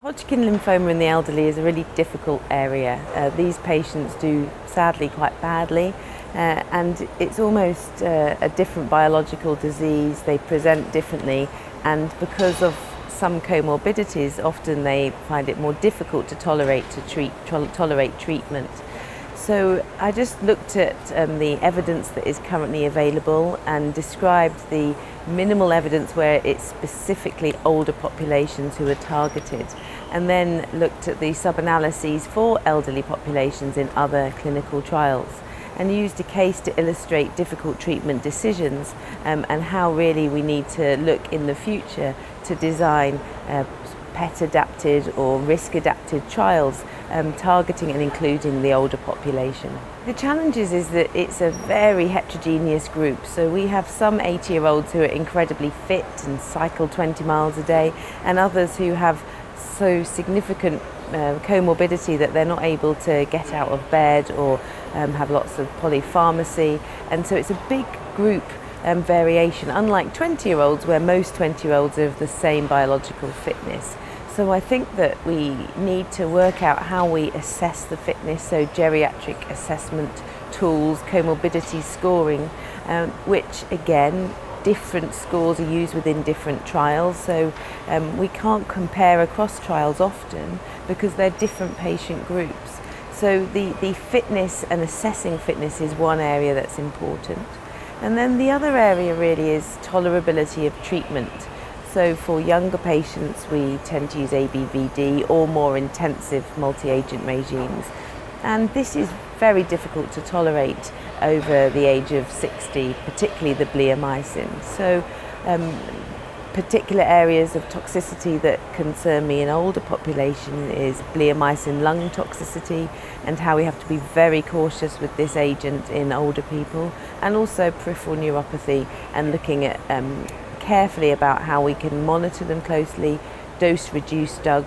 Hodgkin lymphoma in the elderly is a really difficult area. These patients do sadly quite badly and it's almost a different biological disease. They present differently, and because of some comorbidities often they find it more difficult to tolerate treatment. So I just looked at the evidence that is currently available and described the minimal evidence where it's specifically older populations who are targeted, and then looked at the sub-analyses for elderly populations in other clinical trials and used a case to illustrate difficult treatment decisions and how really we need to look in the future to design PET-adapted or risk-adapted trials targeting and including the older population. The challenge is that it's a very heterogeneous group. So we have some 80-year-olds who are incredibly fit and cycle 20 miles a day, and others who have so significant comorbidity that they're not able to get out of bed or have lots of polypharmacy. And so it's a big group variation, unlike 20-year-olds where most 20-year-olds are of the same biological fitness. So I think that we need to work out how we assess the fitness, so geriatric assessment tools, comorbidity scoring, which again, different scores are used within different trials, so we can't compare across trials often because they're different patient groups. So the fitness and assessing fitness is one area that's important. And then the other area really is tolerability of treatment. So for younger patients we tend to use ABVD or more intensive multi-agent regimes. And this is very difficult to tolerate over the age of 60, particularly the bleomycin. So particular areas of toxicity that concern me in older population is bleomycin lung toxicity and how we have to be very cautious with this agent in older people, and also peripheral neuropathy and looking at carefully about how we can monitor them closely, dose reduce drug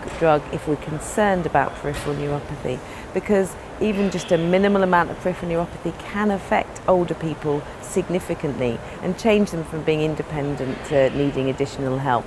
if we're concerned about peripheral neuropathy, because even just a minimal amount of peripheral neuropathy can affect older people significantly and change them from being independent to needing additional help.